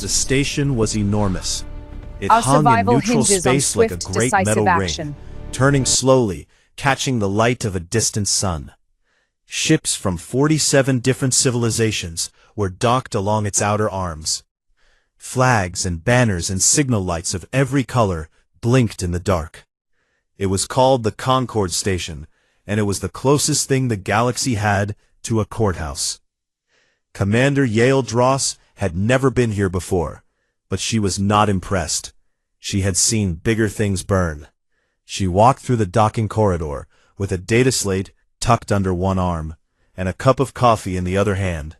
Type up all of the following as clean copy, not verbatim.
The station was enormous. It Our hung in survival neutral hinges on space like a swift, great decisive metal action. ring, turning slowly, catching the light of a distant sun. Ships from 47 different civilizations were docked along its outer arms. Flags and banners and signal lights of every color blinked in the dark. It was called the Concord Station, and it was the closest thing the galaxy had to a courthouse. Commander Yale Dross had never been here before, but she was not impressed. She had seen bigger things burn. She walked through the docking corridor with a data slate tucked under one arm and a cup of coffee in the other hand.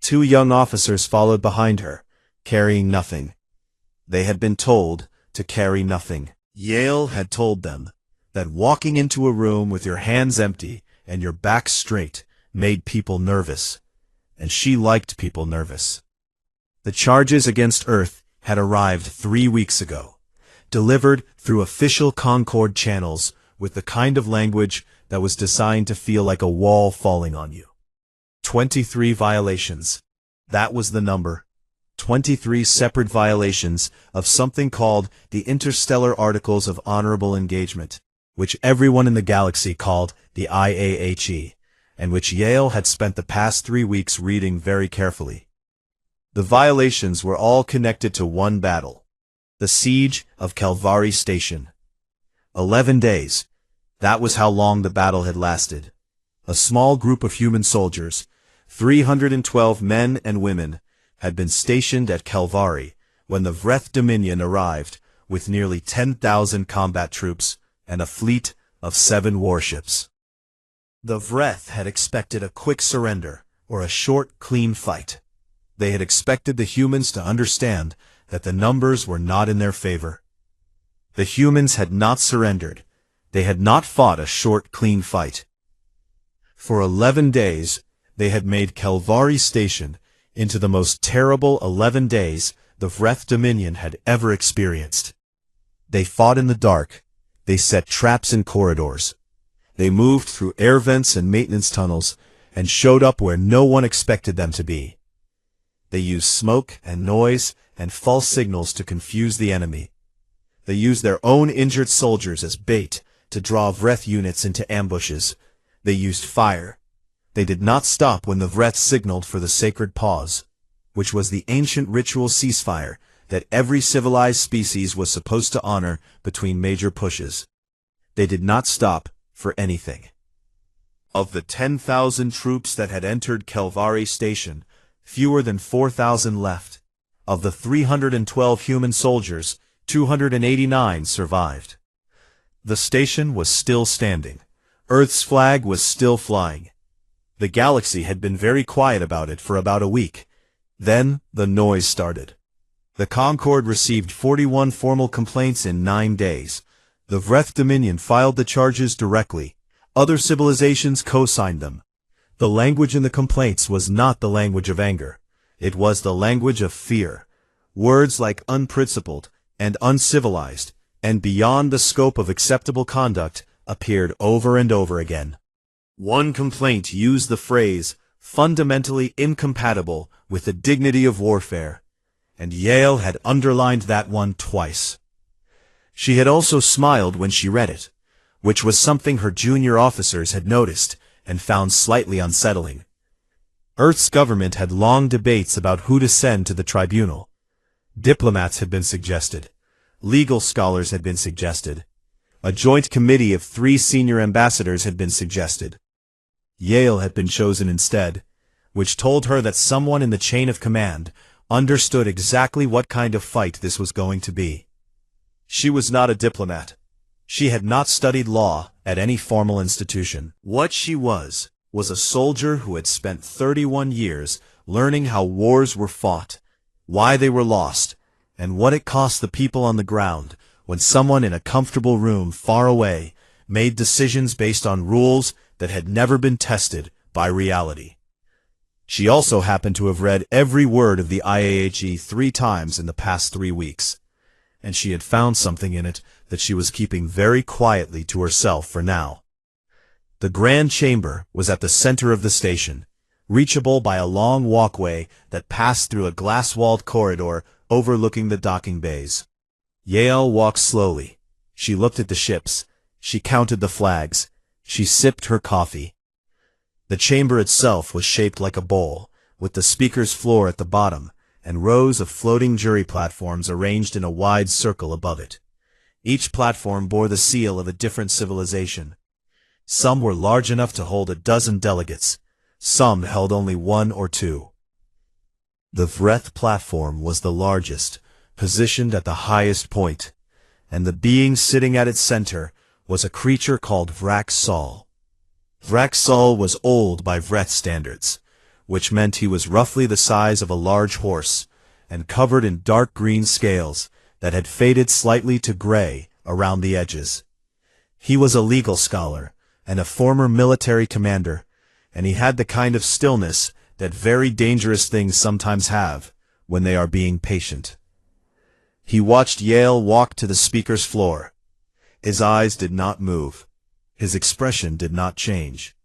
Two young officers followed behind her, carrying nothing. They had been told to carry nothing. Yale had told them that walking into a room with your hands empty and your back straight made people nervous, and she liked people nervous. The charges against Earth had arrived 3 weeks ago, delivered through official Concord channels with the kind of language that was designed to feel like a wall falling on you. 23 violations. That was the number. 23 separate violations of something called the Interstellar Articles of Honorable Engagement, which everyone in the galaxy called the IAHE, and which Yale had spent the past 3 weeks reading very carefully. The violations were all connected to one battle, the siege of Calvary Station. 11 days. That was how long the battle had lasted. A small group of human soldiers, 312 men and women, had been stationed at Calvary when the Vreth Dominion arrived with nearly 10,000 combat troops and a fleet of 7 warships. The Vreth had expected a quick surrender or a short, clean fight. They had expected the humans to understand that the numbers were not in their favor. The humans had not surrendered. They had not fought a short, clean fight. For 11 days, they had made Calvary Station into the most terrible 11 days the Vreth Dominion had ever experienced. They fought in the dark. They set traps in corridors. They moved through air vents and maintenance tunnels and showed up where no one expected them to be. They used smoke and noise and false signals to confuse the enemy. They used their own injured soldiers as bait to draw Vreth units into ambushes. They used fire. They did not stop when the Vreth signaled for the sacred pause, which was the ancient ritual ceasefire that every civilized species was supposed to honor between major pushes. They did not stop for anything. Of the 10,000 troops that had entered Calvary Station, fewer than 4,000 left. Of the 312 human soldiers, 289 survived. The station was still standing. Earth's flag was still flying. The galaxy had been very quiet about it for about a week. Then the noise started. The Concord received 41 formal complaints in 9 days. The Vreth Dominion filed the charges directly. Other civilizations co-signed them. The language in the complaints was not the language of anger. It was the language of fear. Words like unprincipled and uncivilized and beyond the scope of acceptable conduct appeared over and over again. One complaint used the phrase, fundamentally incompatible with the dignity of warfare, and Yale had underlined that one twice. She had also smiled when she read it, which was something her junior officers had noticed and found slightly unsettling. Earth's government had long debates about who to send to the tribunal. Diplomats had been suggested. Legal scholars had been suggested. A joint committee of 3 senior ambassadors had been suggested. Yale had been chosen instead, which told her that someone in the chain of command understood exactly what kind of fight this was going to be. She was not a diplomat. She had not studied law at any formal institution. What she was a soldier who had spent 31 years learning how wars were fought, why they were lost, and what it cost the people on the ground when someone in a comfortable room far away made decisions based on rules that had never been tested by reality. She also happened to have read every word of the IAHE 3 times in the past 3 weeks, and she had found something in it that she was keeping very quietly to herself for now. The Grand Chamber was at the center of the station, reachable by a long walkway that passed through a glass-walled corridor overlooking the docking bays. Yael walked slowly. She looked at the ships. She counted the flags. She sipped her coffee. The chamber itself was shaped like a bowl, with the speaker's floor at the bottom, and rows of floating jury platforms arranged in a wide circle above it. Each platform bore the seal of a different civilization. Some were large enough to hold a dozen delegates. Some held only one or two. The Vreth platform was the largest, positioned at the highest point, and the being sitting at its center was a creature called Vraxol. Vraxol was old by Vreth standards, which meant he was roughly the size of a large horse, and covered in dark green scales that had faded slightly to gray around the edges. He was a legal scholar and a former military commander, and he had the kind of stillness that very dangerous things sometimes have when they are being patient. He watched Yael walk to the speaker's floor. His eyes did not move. His expression did not change.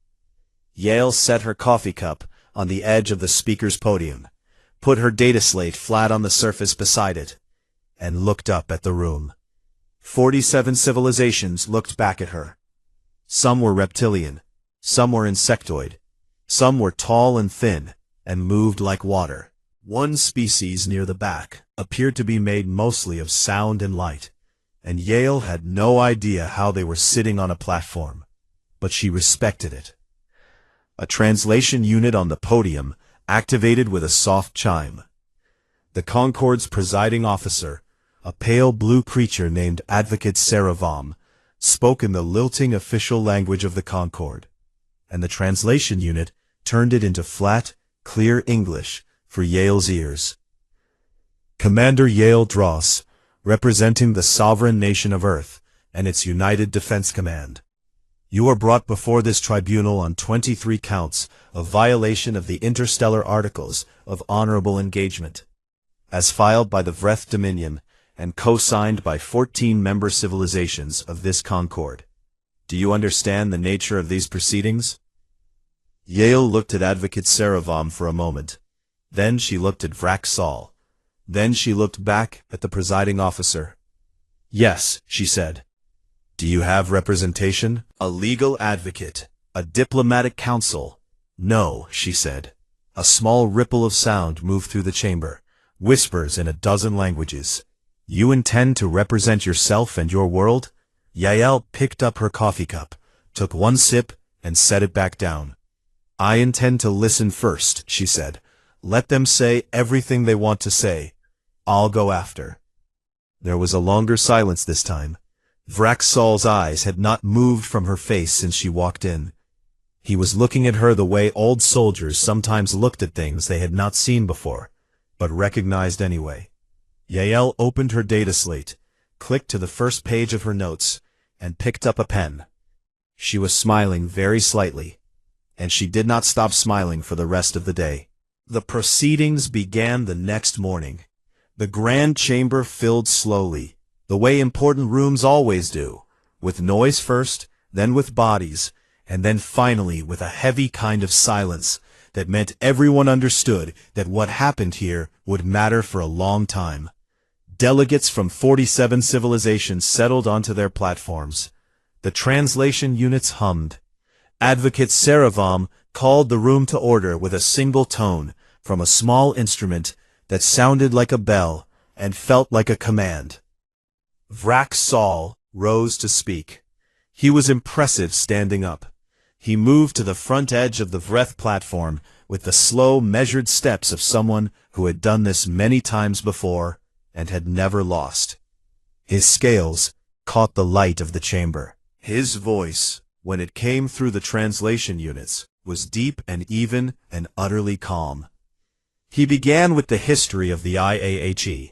Yael set her coffee cup on the edge of the speaker's podium, put her data slate flat on the surface beside it, and looked up at the room. 47 civilizations looked back at her. Some were reptilian, some were insectoid, some were tall and thin, and moved like water. One species near the back appeared to be made mostly of sound and light, and Yael had no idea how they were sitting on a platform, but she respected it. A translation unit on the podium activated with a soft chime. The Concorde's presiding officer, a pale blue creature named Advocate Saravam, spoke in the lilting official language of the Concorde, and the translation unit turned it into flat, clear English for Yael's ears. Commander Yael Dross, representing the sovereign nation of Earth and its United Defense Command. You are brought before this tribunal on 23 counts of violation of the interstellar articles of honorable engagement, as filed by the Vreth Dominion and co-signed by 14 member civilizations of this Concorde. Do you understand the nature of these proceedings? Yael looked at Advocate Saravam for a moment. Then she looked at Vraxol. Then she looked back at the presiding officer. Yes, she said. Do you have representation? A legal advocate? A diplomatic counsel? No, she said. A small ripple of sound moved through the chamber, whispers in a dozen languages. You intend to represent yourself and your world? Yael picked up her coffee cup, took one sip, and set it back down. I intend to listen first, she said. Let them say everything they want to say. I'll go after. There was a longer silence this time. Vraxol's eyes had not moved from her face since she walked in. He was looking at her the way old soldiers sometimes looked at things they had not seen before, but recognized anyway. Yael opened her data slate, clicked to the first page of her notes, and picked up a pen. She was smiling very slightly, and she did not stop smiling for the rest of the day. The proceedings began the next morning. The grand chamber filled slowly, the way important rooms always do, with noise first, then with bodies, and then finally with a heavy kind of silence that meant everyone understood that what happened here would matter for a long time. Delegates from 47 civilizations settled onto their platforms. The translation units hummed. Advocate Saravam called the room to order with a single tone from a small instrument that sounded like a bell and felt like a command. Vraxol rose to speak. He was impressive standing up. He moved to the front edge of the Vreth platform with the slow, measured steps of someone who had done this many times before and had never lost. His scales caught the light of the chamber. His voice, when it came through the translation units, was deep and even and utterly calm. He began with the history of the IAHE.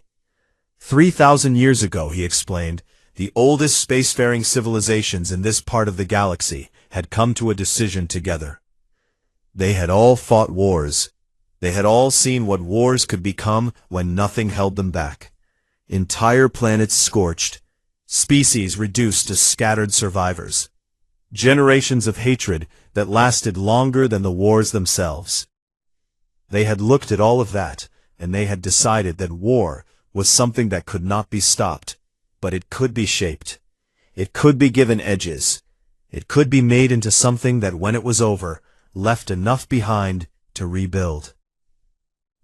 3,000 years ago, he explained, the oldest spacefaring civilizations in this part of the galaxy had come to a decision together. They had all fought wars. They had all seen what wars could become when nothing held them back. Entire planets scorched, species reduced to scattered survivors. Generations of hatred that lasted longer than the wars themselves. They had looked at all of that, and they had decided that war was something that could not be stopped, but it could be shaped. It could be given edges. It could be made into something that when it was over, left enough behind to rebuild.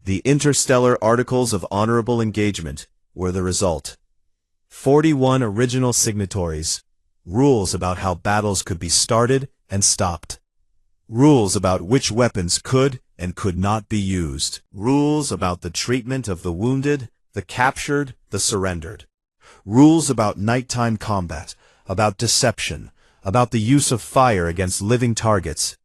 The interstellar articles of honorable engagement were the result. 41 original signatories, rules about how battles could be started and stopped. Rules about which weapons could and could not be used. Rules about the treatment of the wounded, the captured, the surrendered. Rules about nighttime combat, about deception, about the use of fire against living targets.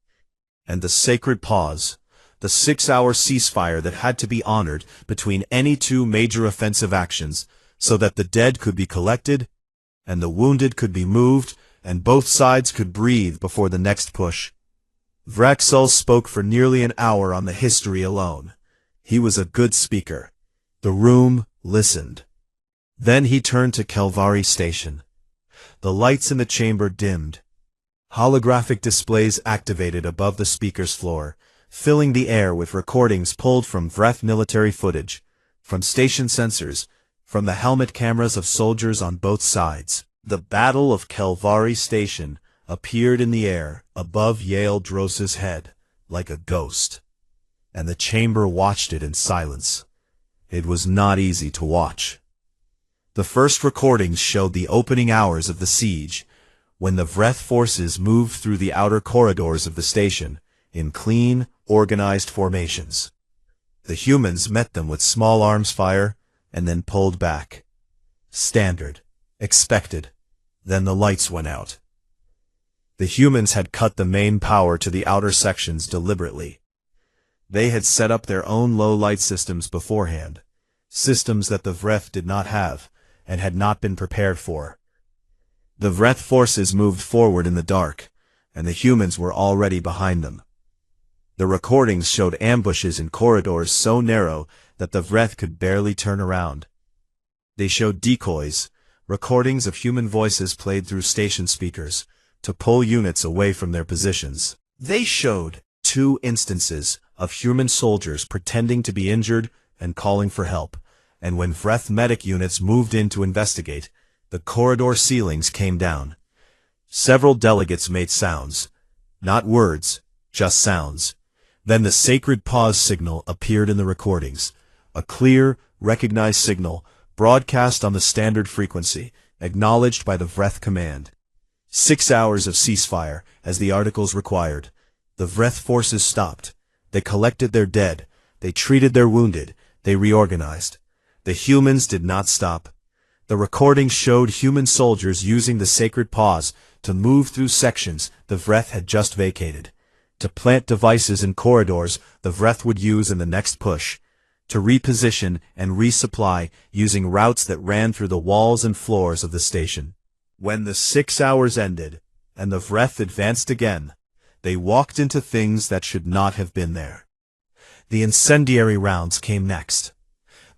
And the sacred pause, the 6-hour ceasefire that had to be honored between any two major offensive actions, so that the dead could be collected, and the wounded could be moved, and both sides could breathe before the next push. Vraxel spoke for nearly an hour on the history alone. He was a good speaker. The room listened. Then he turned to Kelvari Station. The lights in the chamber dimmed. Holographic displays activated above the speaker's floor, filling the air with recordings pulled from Vreth military footage, from station sensors, from the helmet cameras of soldiers on both sides. The Battle of Kelvari Station appeared in the air above Yael Dross's head, like a ghost, and the chamber watched it in silence. It was not easy to watch. The first recordings showed the opening hours of the siege, when the Vreth forces moved through the outer corridors of the station, in clean, organized formations. The humans met them with small arms fire, and then pulled back. Standard. Expected. Then the lights went out. The humans had cut the main power to the outer sections deliberately. They had set up their own low-light systems beforehand, systems that the Vreth did not have, and had not been prepared for. The Vreth forces moved forward in the dark, and the humans were already behind them. The recordings showed ambushes in corridors so narrow that the Vreth could barely turn around. They showed decoys, recordings of human voices played through station speakers, to pull units away from their positions. They showed 2 instances of human soldiers pretending to be injured and calling for help, and when Vreth medic units moved in to investigate, the corridor ceilings came down. Several delegates made sounds. Not words, just sounds. Then the sacred pause signal appeared in the recordings, a clear, recognized signal, broadcast on the standard frequency, acknowledged by the Vreth command. 6 hours of ceasefire, as the articles required. The Vreth forces stopped. They collected their dead. They treated their wounded. They reorganized. The humans did not stop. The recording showed human soldiers using the sacred pause to move through sections the Vreth had just vacated, to plant devices in corridors the Vreth would use in the next push, to reposition and resupply using routes that ran through the walls and floors of the station. When the 6 hours ended, and the Vreth advanced again, they walked into things that should not have been there. The incendiary rounds came next.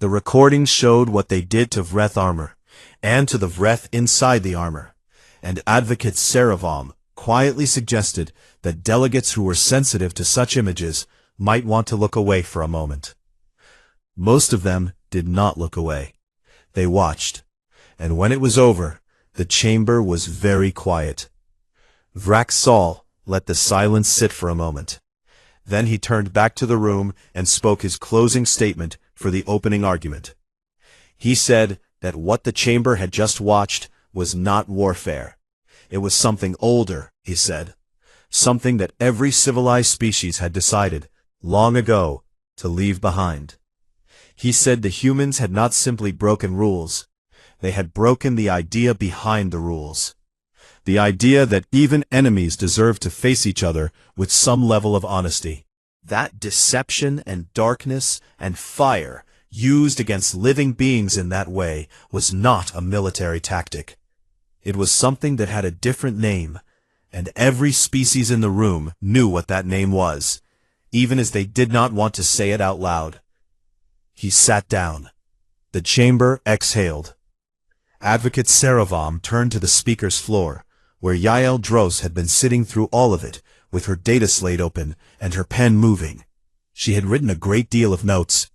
The recordings showed what they did to Vreth armor, and to the Vreth inside the armor, and Advocate Saravom quietly suggested that delegates who were sensitive to such images might want to look away for a moment. Most of them did not look away. They watched, and when it was over, the chamber was very quiet. Vraxel let the silence sit for a moment. Then he turned back to the room and spoke his closing statement for the opening argument. He said that what the chamber had just watched was not warfare. It was something older, he said. Something that every civilized species had decided, long ago, to leave behind. He said the humans had not simply broken rules. They had broken the idea behind the rules. The idea that even enemies deserve to face each other with some level of honesty. That deception and darkness and fire used against living beings in that way was not a military tactic. It was something that had a different name, and every species in the room knew what that name was, even as they did not want to say it out loud. He sat down. The chamber exhaled. Advocate Saravom turned to the speaker's floor, where Yael Dross had been sitting through all of it, with her data slate open and her pen moving. She had written a great deal of notes.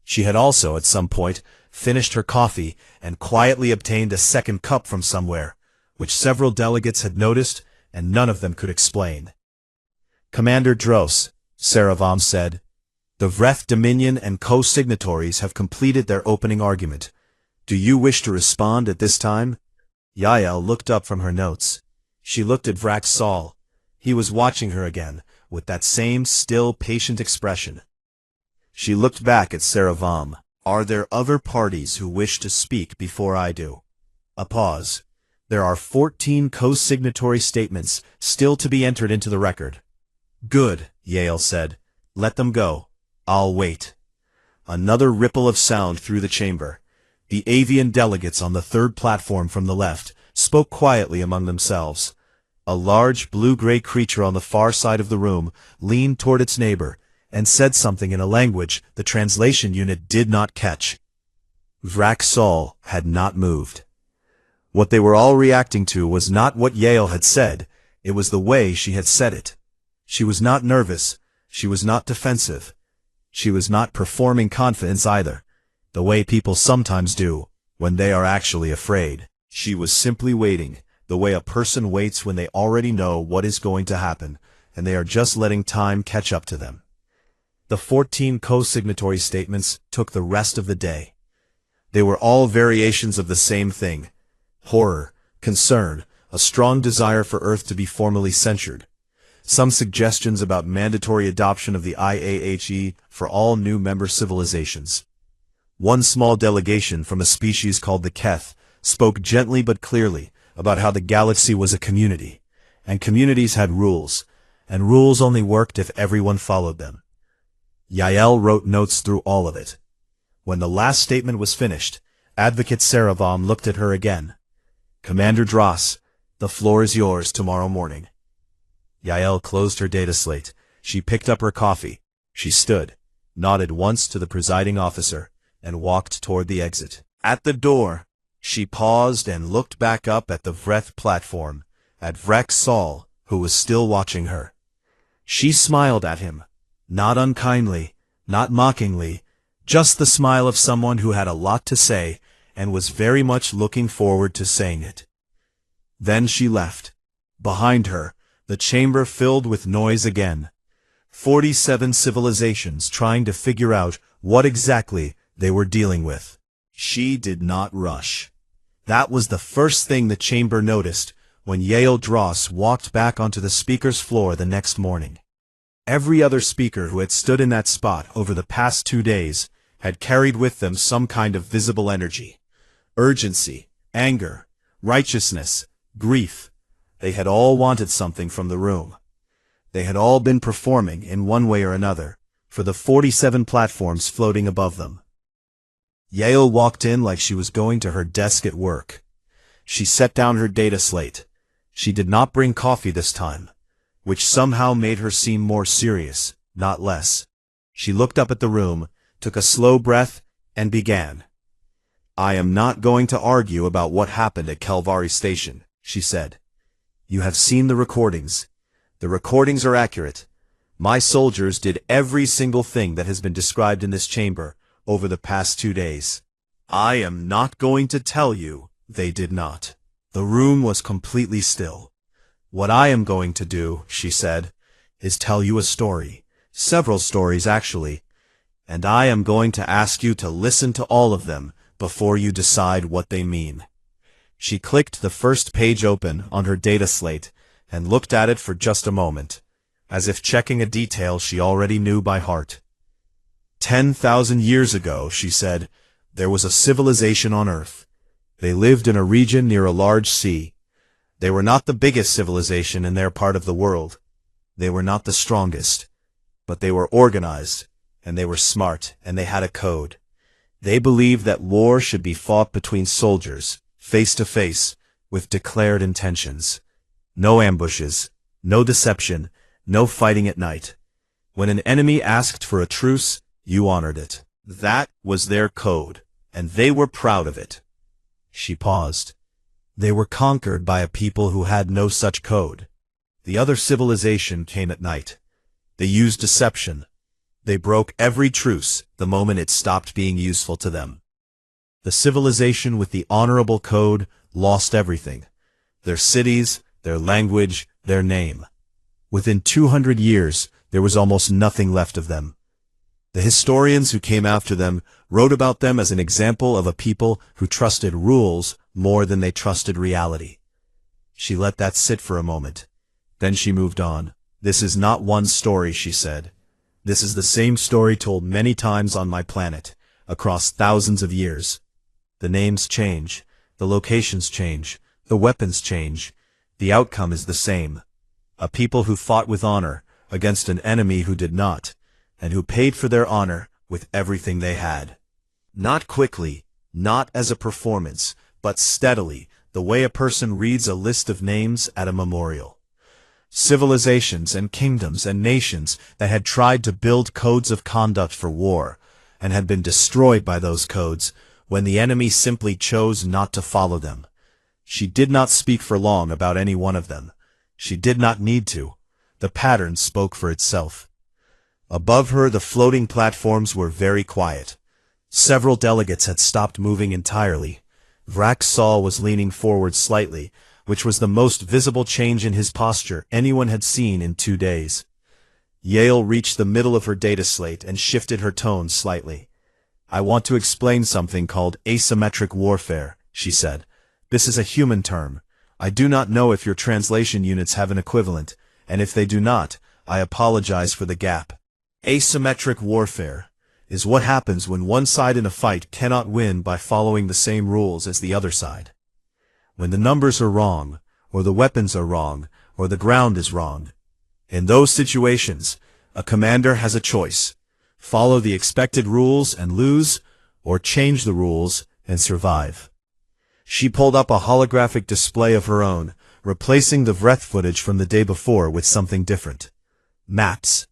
She had also, at some point, finished her coffee and quietly obtained a second cup from somewhere, which several delegates had noticed and none of them could explain. "Commander Dros," Saravam said, "the Vreth Dominion and co-signatories have completed their opening argument. Do you wish to respond at this time?" Yael looked up from her notes. She looked at Vrak Sol. He was watching her again, with that same still, patient expression. She looked back at Saravam. "Are there other parties who wish to speak before I do?" A pause. "There are 14 co-signatory statements still to be entered into the record." "Good," Yael said. "Let them go. I'll wait." Another ripple of sound through the chamber. The avian delegates on the third platform from the left spoke quietly among themselves. A large blue-gray creature on the far side of the room leaned toward its neighbor and said something in a language the translation unit did not catch. Vrak Sol had not moved. What they were all reacting to was not what Yael had said, it was the way she had said it. She was not nervous, she was not defensive. She was not performing confidence either, the way people sometimes do when they are actually afraid. She was simply waiting, the way a person waits when they already know what is going to happen, and they are just letting time catch up to them. The 14 co-signatory statements took the rest of the day. They were all variations of the same thing: horror, concern, a strong desire for Earth to be formally censured. Some suggestions about mandatory adoption of the IAHE for all new member civilizations. One small delegation from a species called the Keth spoke gently but clearly about how the galaxy was a community, and communities had rules, and rules only worked if everyone followed them. Yael wrote notes through all of it. When the last statement was finished, Advocate Saravam looked at her again. "Commander Dros, the floor is yours tomorrow morning." Yael closed her data slate. She picked up her coffee. She stood, nodded once to the presiding officer, and walked toward the exit. At the door, she paused and looked back up at the Vreth platform, at Vrak Sol, who was still watching her. She smiled at him, not unkindly, not mockingly, just the smile of someone who had a lot to say and was very much looking forward to saying it. Then she left. Behind her, the chamber filled with noise again. 47 civilizations trying to figure out what exactly they were dealing with. She did not rush. That was the first thing the chamber noticed when Yael Dros walked back onto the speaker's floor the next morning. Every other speaker who had stood in that spot over the past 2 days had carried with them some kind of visible energy. Urgency, anger, righteousness, grief. They had all wanted something from the room. They had all been performing, in one way or another, for the 47 platforms floating above them. Yael walked in like she was going to her desk at work. She set down her data slate. She did not bring coffee this time, which somehow made her seem more serious, not less. She looked up at the room, took a slow breath, and began. "I am not going to argue about what happened at Kalvari Station," she said. "You have seen the recordings. The recordings are accurate. My soldiers did every single thing that has been described in this chamber over the past 2 days. I am not going to tell you they did not." The room was completely still. "What I am going to do," she said, "is tell you a story. Several stories, actually. And I am going to ask you to listen to all of them before you decide what they mean." She clicked the first page open on her data slate and looked at it for just a moment, as if checking a detail she already knew by heart. 10,000 years ago, she said, there was a civilization on Earth. They lived in a region near a large sea. They were not the biggest civilization in their part of the world. They were not the strongest. But they were organized, and they were smart, and they had a code. They believed that war should be fought between soldiers, face to face, with declared intentions. No ambushes, no deception, no fighting at night. When an enemy asked for a truce, you honored it. That was their code, and they were proud of it. She paused. They were conquered by a people who had no such code. The other civilization came at night. They used deception. They broke every truce the moment it stopped being useful to them. The civilization with the honorable code lost everything. Their cities, their language, their name. Within 200 years, there was almost nothing left of them. The historians who came after them wrote about them as an example of a people who trusted rules more than they trusted reality. She let that sit for a moment. Then she moved on. This is not one story, she said. This is the same story told many times on my planet, across thousands of years. The names change, the locations change, the weapons change. The outcome is the same. A people who fought with honor against an enemy who did not, and who paid for their honor with everything they had. Not quickly, not as a performance, but steadily, the way a person reads a list of names at a memorial. Civilizations and kingdoms and nations that had tried to build codes of conduct for war, and had been destroyed by those codes, when the enemy simply chose not to follow them. She did not speak for long about any one of them. She did not need to. The pattern spoke for itself. Above her, the floating platforms were very quiet. Several delegates had stopped moving entirely. Vraxall was leaning forward slightly, which was the most visible change in his posture anyone had seen in 2 days. Yale reached the middle of her data slate and shifted her tone slightly. I want to explain something called asymmetric warfare, she said. This is a human term. I do not know if your translation units have an equivalent, and if they do not, I apologize for the gap. Asymmetric warfare is what happens when one side in a fight cannot win by following the same rules as the other side. When the numbers are wrong, or the weapons are wrong, or the ground is wrong. In those situations, a commander has a choice. Follow the expected rules and lose, or change the rules and survive. She pulled up a holographic display of her own, replacing the Vreth footage from the day before with something different. Maps.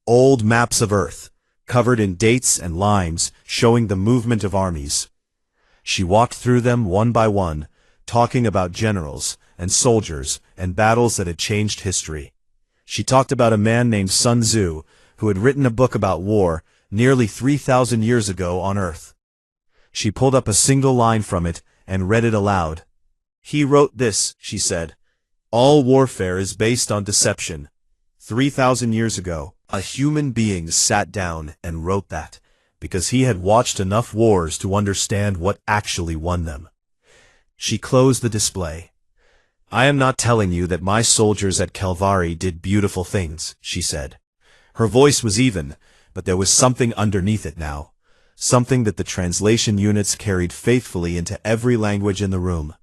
Old maps of Earth, covered in dates and lines showing the movement of armies. She walked through them one by one, talking about generals and soldiers and battles that had changed history. She talked about a man named Sun Tzu, who had written a book about war nearly 3,000 years ago on Earth. She pulled up a single line from it and read it aloud. He wrote this, she said. All warfare is based on deception. 3,000 years ago, a human being sat down and wrote that, because he had watched enough wars to understand what actually won them. She closed the display. I am not telling you that my soldiers at Calvary did beautiful things, she said. Her voice was even, but there was something underneath it now, something that the translation units carried faithfully into every language in the room.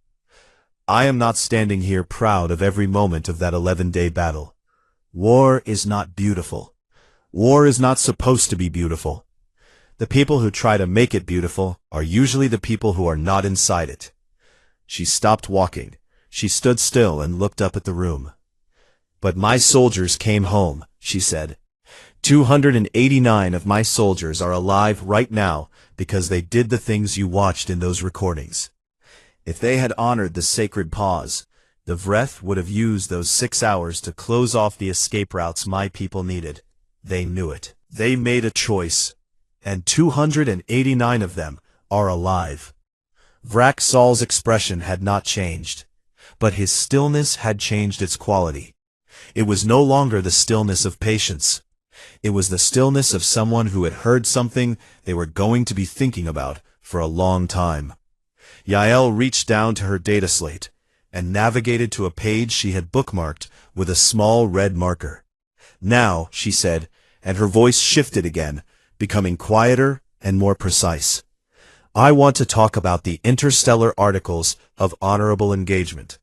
I am not standing here proud of every moment of that 11-day battle. War is not beautiful. War is not supposed to be beautiful. The people who try to make it beautiful are usually the people who are not inside it. She stopped walking. She stood still and looked up at the room. But my soldiers came home, she said. 289 of my soldiers are alive right now because they did the things you watched in those recordings. If they had honored the sacred pause, the Vreth would have used those 6 hours to close off the escape routes my people needed. They knew it. They made a choice. And 289 of them are alive. Vraxall's expression had not changed, but his stillness had changed its quality. It was no longer the stillness of patience. It was the stillness of someone who had heard something they were going to be thinking about for a long time. Yael reached down to her data slate and navigated to a page she had bookmarked with a small red marker. Now, she said, and her voice shifted again, becoming quieter and more precise. I want to talk about the interstellar articles of honorable engagement.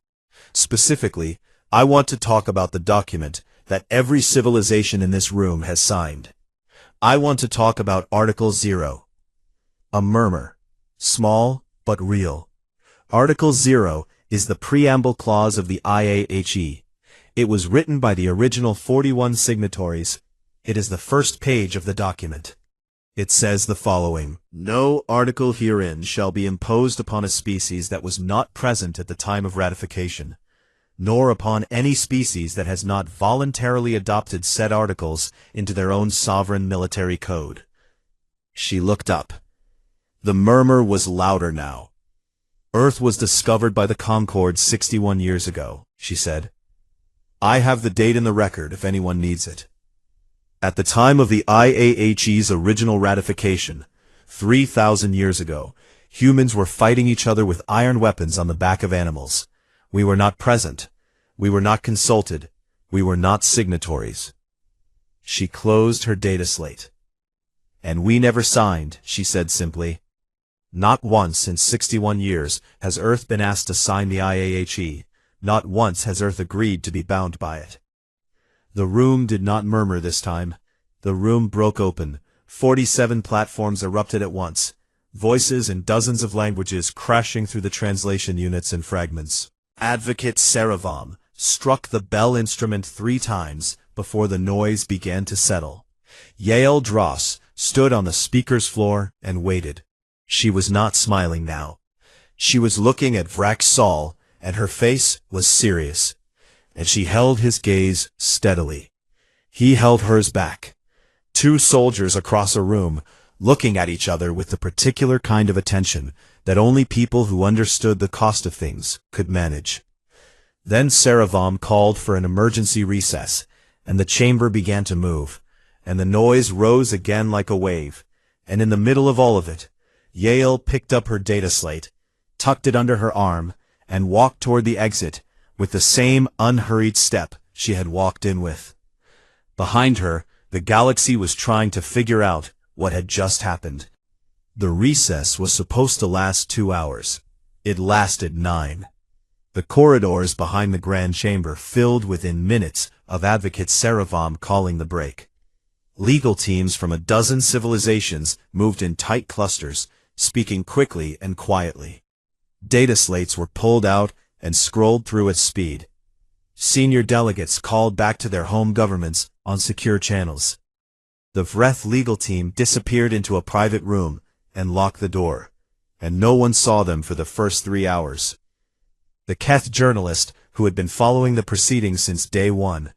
Specifically, I want to talk about the document that every civilization in this room has signed. I want to talk about Article 0. A murmur. Small, but real. Article 0 is the preamble clause of the IAHE. It was written by the original 41 signatories. It is the first page of the document. It says the following: No article herein shall be imposed upon a species that was not present at the time of ratification. nor upon any species that has not voluntarily adopted said articles into their own sovereign military code. She looked up. The murmur was louder now. Earth was discovered by the Concorde 61 years ago, she said. I have the date in the record if anyone needs it. At the time of the IAHE's original ratification, 3,000 years ago, humans were fighting each other with iron weapons on the back of animals. We were not present. We were not consulted. We were not signatories. She closed her data slate. And we never signed, she said simply. Not once in 61 years has Earth been asked to sign the IAHE. Not once has Earth agreed to be bound by it. The room did not murmur this time. The room broke open. 47 platforms erupted at once, voices in dozens of languages crashing through the translation units and fragments. Advocate Saravam struck the bell instrument 3 times before the noise began to settle. Yael Dross stood on the speaker's floor and waited. She was not smiling now. She was looking at Vraxall, and her face was serious, and she held his gaze steadily. He held hers back. 2 soldiers across a room, looking at each other with the particular kind of attention that only people who understood the cost of things could manage. Then Saravam called for an emergency recess, and the chamber began to move, and the noise rose again like a wave, and in the middle of all of it, Yael picked up her data slate, tucked it under her arm, and walked toward the exit with the same unhurried step she had walked in with. Behind her, the galaxy was trying to figure out what had just happened. The recess was supposed to last 2 hours. It lasted 9. The corridors behind the Grand Chamber filled within minutes of Advocate Saravam calling the break. Legal teams from a dozen civilizations moved in tight clusters, speaking quickly and quietly. Data slates were pulled out and scrolled through at speed. Senior delegates called back to their home governments on secure channels. The Vreth legal team disappeared into a private room and locked the door, and no one saw them for the first 3 hours. The Keth journalist, who had been following the proceedings since day 1,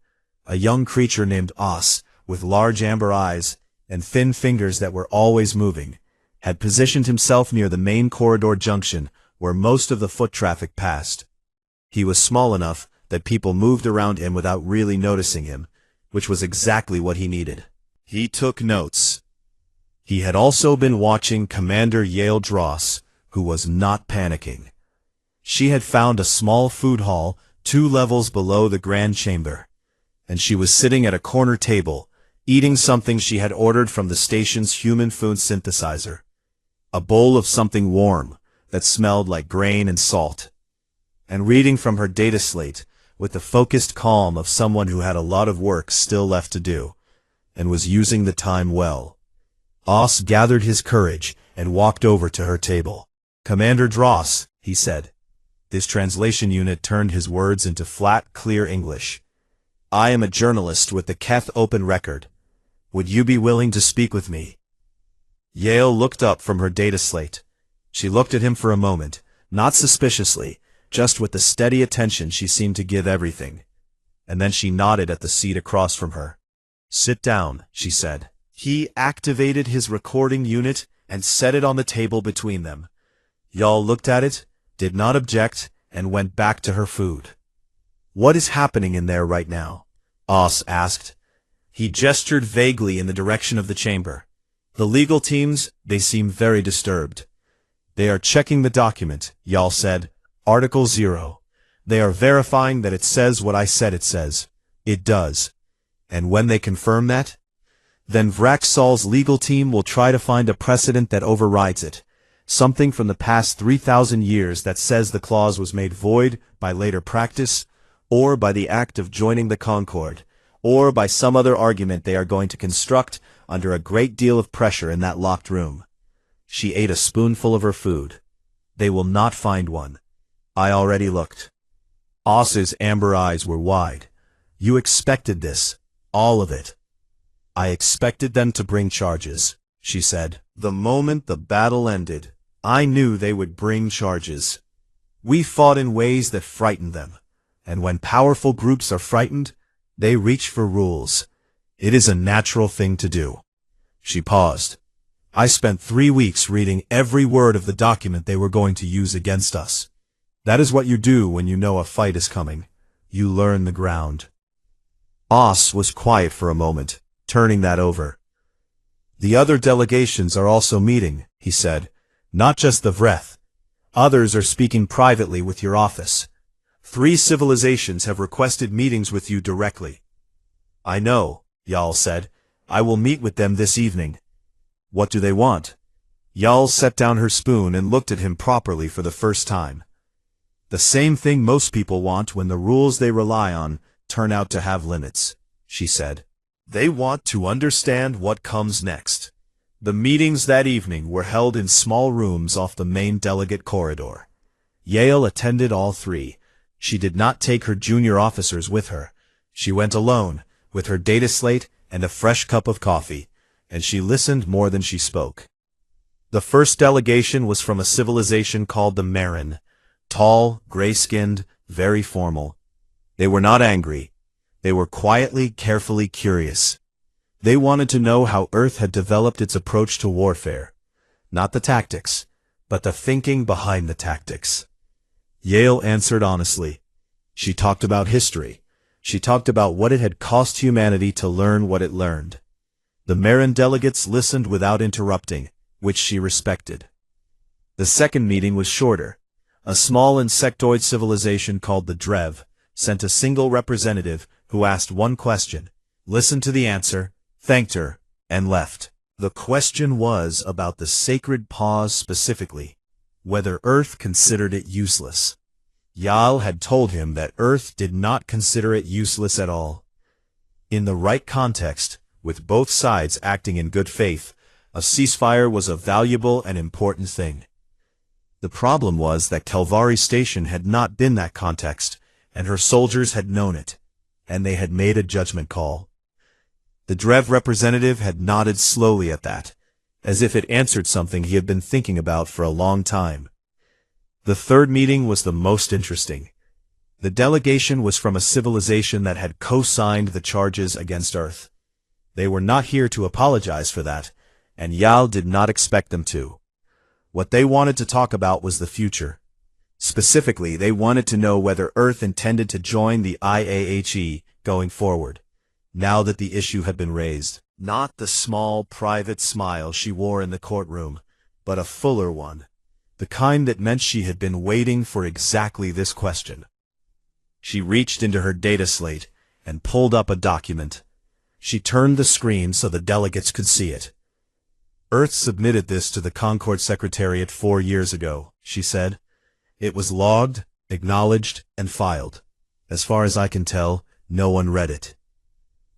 a young creature named Os, with large amber eyes and thin fingers that were always moving, had positioned himself near the main corridor junction where most of the foot traffic passed. He was small enough that people moved around him without really noticing him, which was exactly what he needed. He took notes. He had also been watching Commander Yael Dross, who was not panicking. She had found a small food hall 2 levels below the Grand Chamber, and she was sitting at a corner table, eating something she had ordered from the station's human food synthesizer. A bowl of something warm that smelled like grain and salt, and reading from her data slate with the focused calm of someone who had a lot of work still left to do, and was using the time well. Os gathered his courage and walked over to her table. Commander Dross, he said. This translation unit turned his words into flat, clear English. I am a journalist with the Keth Open Record. Would you be willing to speak with me? Yael looked up from her data slate. She looked at him for a moment, not suspiciously, just with the steady attention she seemed to give everything. And then she nodded at the seat across from her. Sit down, she said. He activated his recording unit and set it on the table between them. Yael looked at it, did not object, and went back to her food. What is happening in there right now? Os asked. He gestured vaguely in the direction of the chamber. The legal teams, they seem very disturbed. They are checking the document, Yael said. Article 0. They are verifying that it says what I said it says. It does. And when they confirm that, then Vraxall's legal team will try to find a precedent that overrides it. Something from the past 3,000 years that says the clause was made void by later practice, or by the act of joining the Concorde, or by some other argument they are going to construct under a great deal of pressure in that locked room. She ate a spoonful of her food. They will not find one. I already looked. Os's amber eyes were wide. You expected this, all of it. I expected them to bring charges, she said. The moment the battle ended, I knew they would bring charges. We fought in ways that frightened them, And when powerful groups are frightened, they reach for rules. It is a natural thing to do. She paused. I spent 3 weeks reading every word of the document they were going to use against us. That is what you do when you know a fight is coming. You learn the ground. Oz was quiet for a moment, turning that over. The other delegations are also meeting, he said. Not just the Vreth. Others are speaking privately with your office. 3 civilizations have requested meetings with you directly. I know, Yal said. I will meet with them this evening. What do they want? Yal set down her spoon and looked at him properly for the first time. The same thing most people want when the rules they rely on turn out to have limits, she said. They want to understand what comes next. The meetings that evening were held in small rooms off the main delegate corridor. Yale attended all 3. She did not take her junior officers with her. She went alone, with her data slate and a fresh cup of coffee, and she listened more than she spoke. The first delegation was from a civilization called the Marin. Tall, gray-skinned, very formal. They were not angry. They were quietly, carefully curious. They wanted to know how Earth had developed its approach to warfare. Not the tactics, but the thinking behind the tactics. Yale answered honestly. She talked about history. She talked about what it had cost humanity to learn what it learned. The Marin delegates listened without interrupting, which she respected. The second meeting was shorter. A small insectoid civilization called the Drev sent a single representative who asked one question, listened to the answer, thanked her, and left. The question was about the sacred pause specifically, whether Earth considered it useless. Yal had told him that Earth did not consider it useless at all. In the right context, with both sides acting in good faith, a ceasefire was a valuable and important thing. The problem was that Kelvari Station had not been that context, and her soldiers had known it, and they had made a judgment call. The Drev representative had nodded slowly at that, as if it answered something he had been thinking about for a long time. The third meeting was the most interesting. The delegation was from a civilization that had co-signed the charges against Earth. They were not here to apologize for that, and Yal did not expect them to. What they wanted to talk about was the future. Specifically, they wanted to know whether Earth intended to join the IAHE going forward, now that the issue had been raised. Not the small, private smile she wore in the courtroom, but a fuller one, the kind that meant she had been waiting for exactly this question. She reached into her data slate and pulled up a document. She turned the screen so the delegates could see it. Earth submitted this to the Concord Secretariat 4 years ago, she said. It was logged, acknowledged, and filed. As far as I can tell, no one read it.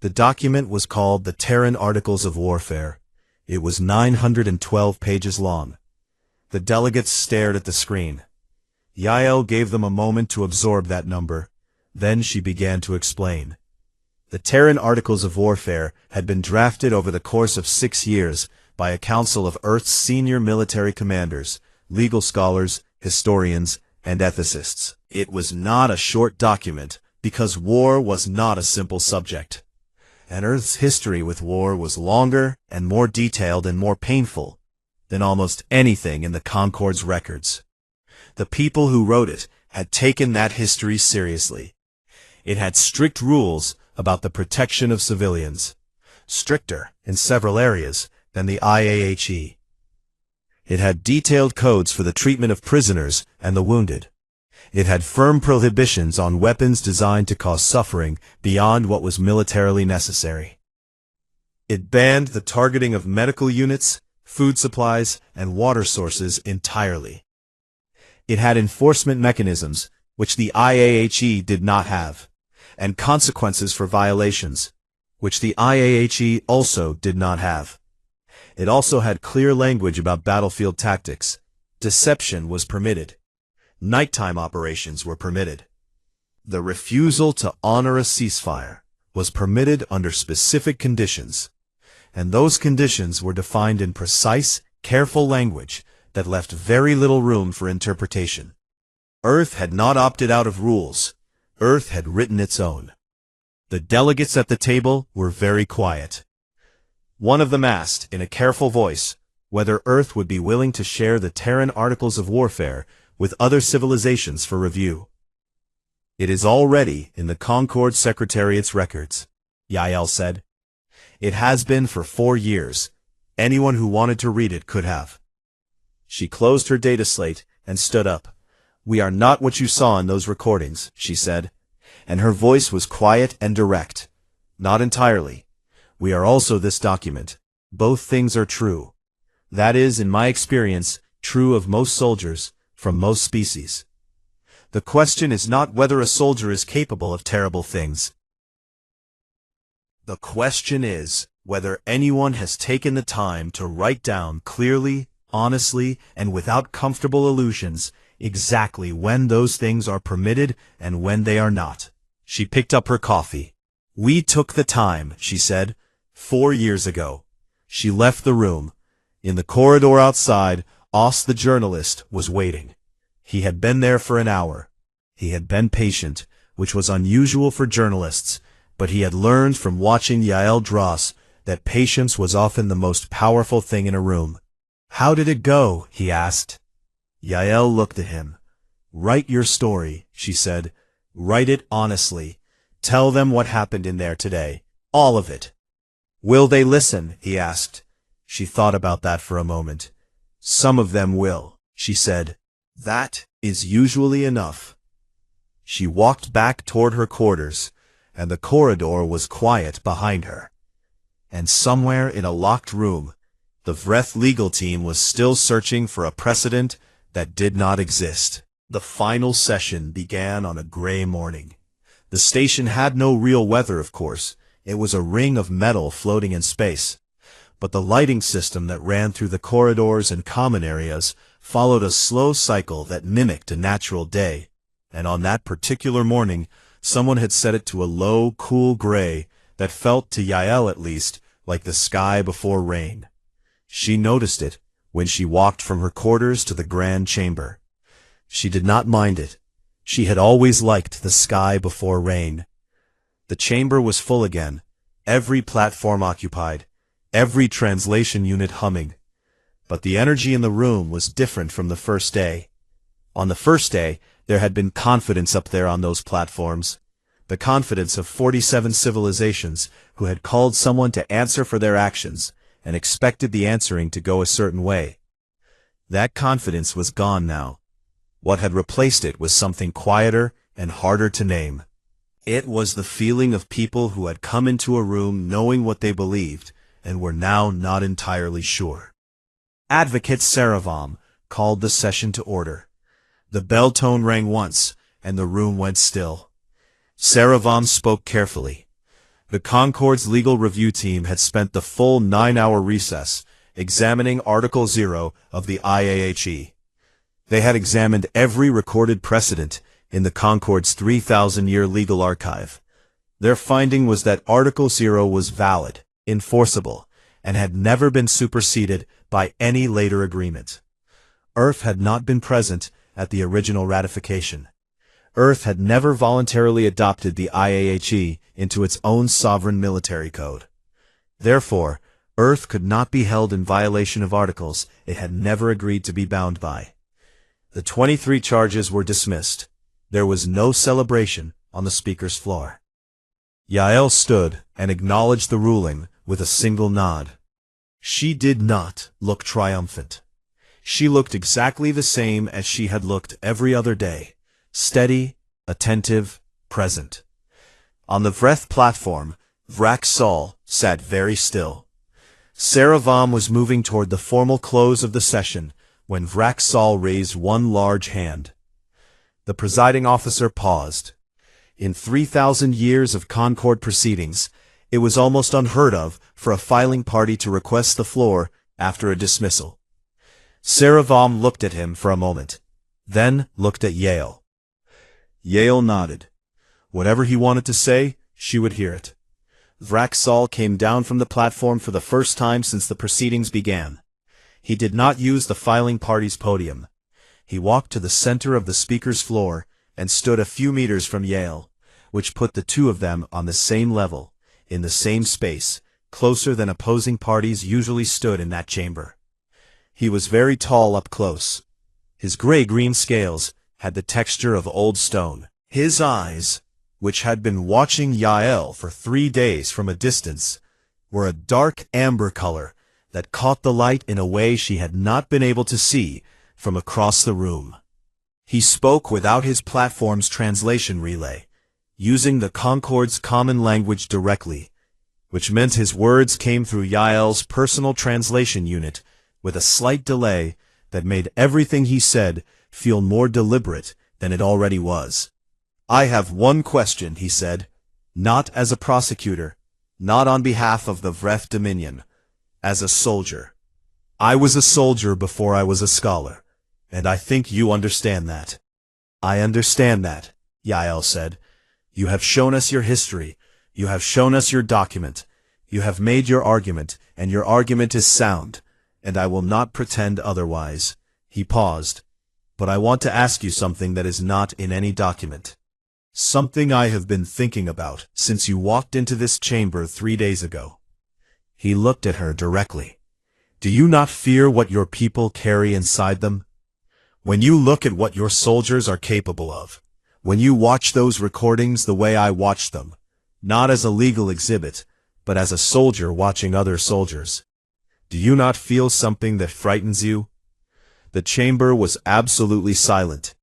The document was called the Terran Articles of Warfare. It was 912 pages long. The delegates stared at the screen. Yael gave them a moment to absorb that number. Then she began to explain. The Terran Articles of Warfare had been drafted over the course of 6 years by a council of Earth's senior military commanders, legal scholars, historians, and ethicists. It was not a short document, because war was not a simple subject. And Earth's history with war was longer and more detailed and more painful than almost anything in the Concord's records. The people who wrote it had taken that history seriously. It had strict rules about the protection of civilians, stricter in several areas than the IAHE. It had detailed codes for the treatment of prisoners and the wounded. It had firm prohibitions on weapons designed to cause suffering beyond what was militarily necessary. It banned the targeting of medical units, food supplies, and water sources entirely. It had enforcement mechanisms, which the IAHE did not have, and consequences for violations, which the IAHE also did not have. It also had clear language about battlefield tactics. Deception was permitted. Nighttime operations were permitted. The refusal to honor a ceasefire was permitted under specific conditions, and those conditions were defined in precise, careful language that left very little room for interpretation. Earth had not opted out of rules. Earth had written its own. The delegates at the table were very quiet. One of them asked, in a careful voice, whether Earth would be willing to share the Terran Articles of Warfare with other civilizations for review. "It is already in the Concord Secretariat's records," Yael said. "It has been for 4 years. Anyone who wanted to read it could have." She closed her data slate and stood up. "We are not what you saw in those recordings," she said, and her voice was quiet and direct. "Not entirely. We are also this document. Both things are true. That is, in my experience, true of most soldiers, from most species. The question is not whether a soldier is capable of terrible things. The question is whether anyone has taken the time to write down clearly, honestly, and without comfortable illusions exactly when those things are permitted and when they are not." She picked up her coffee. "We took the time," she said, 4 years ago. She left the room. In the corridor outside, Oss the journalist was waiting. He had been there for an hour. He had been patient, which was unusual for journalists, but he had learned from watching Yael Dross that patience was often the most powerful thing in a room. "How did it go?" he asked. Yael looked at him. "Write your story," she said. "Write it honestly. Tell them what happened in there today. All of it." "Will they listen?" he asked. She thought about that for a moment. "Some of them will," she said. "That is usually enough." She walked back toward her quarters, and the corridor was quiet behind her. And somewhere in a locked room, the Vreth legal team was still searching for a precedent that did not exist. The final session began on a gray morning. The station had no real weather, of course. It was a ring of metal floating in space. But the lighting system that ran through the corridors and common areas followed a slow cycle that mimicked a natural day. And on that particular morning, someone had set it to a low, cool gray that felt, to Yael at least, like the sky before rain. She noticed it when she walked from her quarters to the grand chamber. She did not mind it. She had always liked the sky before rain. The chamber was full again, every platform occupied, every translation unit humming. But the energy in the room was different from the first day. On the first day, there had been confidence up there on those platforms. The confidence of 47 civilizations who had called someone to answer for their actions and expected the answering to go a certain way. That confidence was gone now. What had replaced it was something quieter and harder to name. It was the feeling of people who had come into a room knowing what they believed and were now not entirely sure. Advocate Saravam called the session to order. The bell tone rang once, and the room went still. Saravam spoke carefully. The Concord's legal review team had spent the full 9-hour recess examining Article 0 of the IAHE. They had examined every recorded precedent in the Concord's 3,000-year legal archive. Their finding was that Article 0 was valid, enforceable, and had never been superseded by any later agreement. Earth had not been present at the original ratification. Earth had never voluntarily adopted the IAHE into its own sovereign military code. Therefore, Earth could not be held in violation of articles it had never agreed to be bound by. The 23 charges were dismissed. There was no celebration on the speaker's floor. Yael stood and acknowledged the ruling with a single nod. She did not look triumphant. She looked exactly the same as she had looked every other day, steady, attentive, present. On the Vreth platform, Vrak Sol sat very still. Saravam was moving toward the formal close of the session when Vrak Sol raised one large hand. The presiding officer paused. In 3,000 years of Concord proceedings, it was almost unheard of for a filing party to request the floor after a dismissal. Saravam looked at him for a moment, then looked at Yael. Yael nodded. Whatever he wanted to say, she would hear it. Vrak Sol came down from the platform for the first time since the proceedings began. He did not use the filing party's podium. He walked to the center of the speaker's floor and stood a few meters from Yael. which put the two of them on the same level, in the same space, closer than opposing parties usually stood in that chamber. He was very tall up close. His gray-green scales had the texture of old stone. His eyes, which had been watching Yael for 3 days from a distance, were a dark amber color that caught the light in a way she had not been able to see from across the room. He spoke without his platform's translation relay, using the Concorde's common language directly, which meant his words came through Yael's personal translation unit with a slight delay that made everything he said feel more deliberate than it already was. "I have one question," he said, "not as a prosecutor, not on behalf of the Vreth Dominion, as a soldier. I was a soldier before I was a scholar, and I think you understand that." "I understand that," Yael said. "You have shown us your history, you have shown us your document, you have made your argument, and your argument is sound, and I will not pretend otherwise." He paused. "But I want to ask you something that is not in any document. Something I have been thinking about since you walked into this chamber 3 days ago." He looked at her directly. "Do you not fear what your people carry inside them? When you look at what your soldiers are capable of, when you watch those recordings the way I watched them, not as a legal exhibit, but as a soldier watching other soldiers, do you not feel something that frightens you?" The chamber was absolutely silent.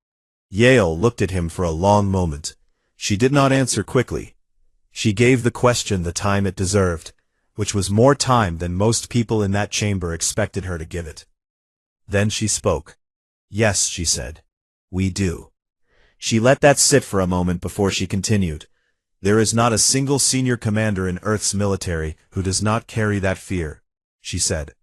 Yael looked at him for a long moment. She did not answer quickly. She gave the question the time it deserved, which was more time than most people in that chamber expected her to give it. Then she spoke. "Yes," she said. "We do." She let that sit for a moment before she continued. "There is not a single senior commander in Earth's military who does not carry that fear," she said.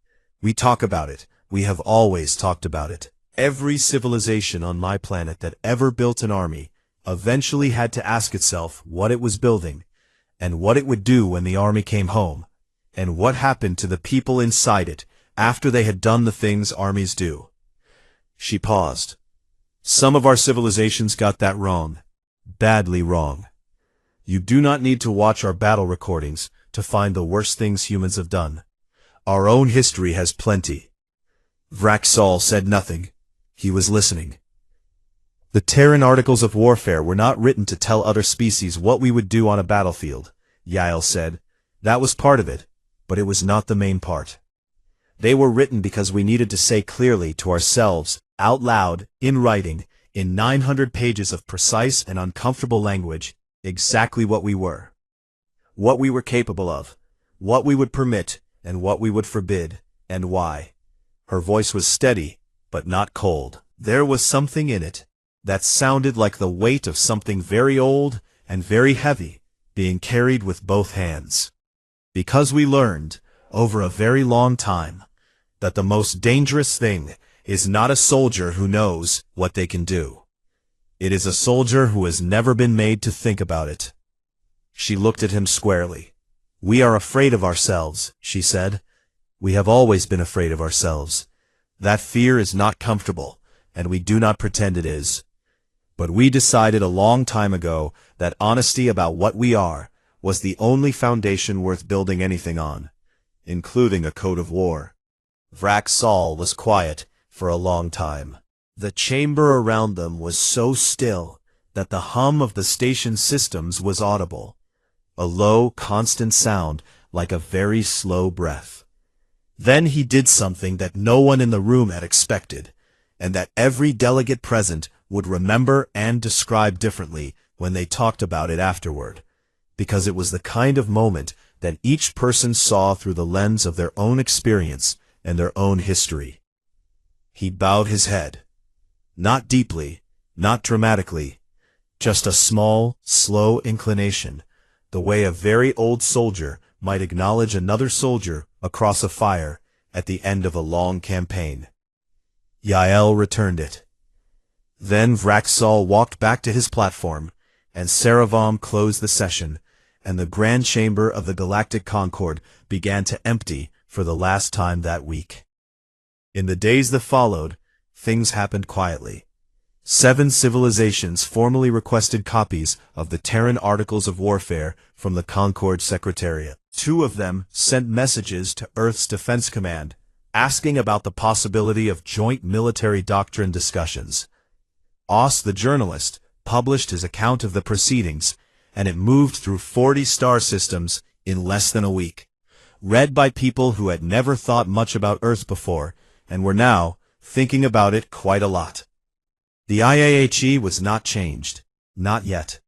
"We talk about it. We have always talked about it. Every civilization on my planet that ever built an army eventually had to ask itself what it was building, and what it would do when the army came home, and what happened to the people inside it after they had done the things armies do." She paused. "Some of our civilizations got that wrong. Badly wrong. You do not need to watch our battle recordings to find the worst things humans have done. Our own history has plenty." Vraxal said nothing. He was listening. "The Terran Articles of Warfare were not written to tell other species what we would do on a battlefield," Yael said. "That was part of it, but it was not the main part. They were written because we needed to say clearly to ourselves, out loud, in writing, in 900 pages of precise and uncomfortable language, exactly what we were. What we were capable of, what we would permit, and what we would forbid, and why." Her voice was steady, but not cold. There was something in it that sounded like the weight of something very old and very heavy being carried with both hands. "Because we learned, over a very long time, that the most dangerous thing is not a soldier who knows what they can do. It is a soldier who has never been made to think about it." She looked at him squarely. "We are afraid of ourselves," she said. "We have always been afraid of ourselves. That fear is not comfortable, and we do not pretend it is. But we decided a long time ago that honesty about what we are was the only foundation worth building anything on, including a code of war." Vraxal was quiet for a long time. The chamber around them was so still that the hum of the station systems was audible, a low, constant sound like a very slow breath. Then he did something that no one in the room had expected, and that every delegate present would remember and describe differently when they talked about it afterward, because it was the kind of moment that each person saw through the lens of their own experience and their own history. He bowed his head. Not deeply, not dramatically, just a small, slow inclination, the way a very old soldier might acknowledge another soldier across a fire at the end of a long campaign. Yael returned it. Then Vraxal walked back to his platform, and Saravam closed the session, and the grand chamber of the Galactic Concorde began to empty for the last time that week. In the days that followed, things happened quietly. 7 civilizations formally requested copies of the Terran Articles of Warfare from the Concord Secretariat. 2 of them sent messages to Earth's Defense Command, asking about the possibility of joint military doctrine discussions. Oss, the journalist, published his account of the proceedings, and it moved through 40 star systems in less than a week. Read by people who had never thought much about Earth before, and were now thinking about it quite a lot. The IAHE was not changed, not yet.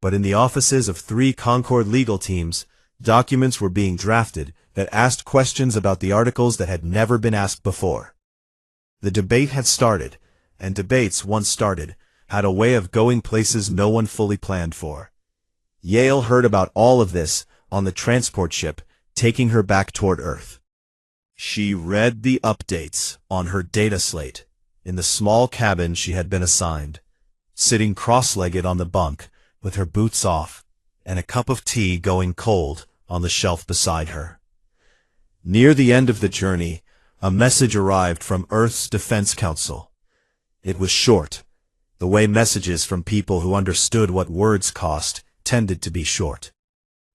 But in the offices of 3 Concord legal teams, documents were being drafted that asked questions about the articles that had never been asked before. The debate had started, and debates, once started, had a way of going places no one fully planned for. Yale heard about all of this on the transport ship taking her back toward Earth. She read the updates on her data slate in the small cabin she had been assigned, sitting cross-legged on the bunk with her boots off and a cup of tea going cold on the shelf beside her. Near the end of the journey, a message arrived from Earth's Defense Council. It was short, the way messages from people who understood what words cost tended to be short.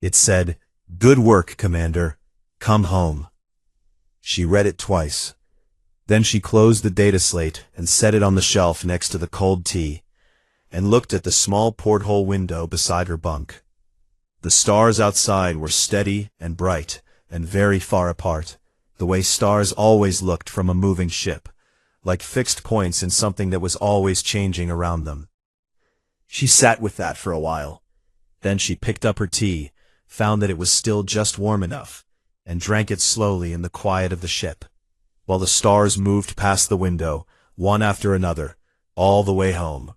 It said, "Good work, Commander. Come home." She read it twice. Then she closed the data slate and set it on the shelf next to the cold tea, and looked at the small porthole window beside her bunk. The stars outside were steady and bright and very far apart, the way stars always looked from a moving ship, like fixed points in something that was always changing around them. She sat with that for a while. Then she picked up her tea, found that it was still just warm enough, and drank it slowly in the quiet of the ship, while the stars moved past the window, one after another, all the way home.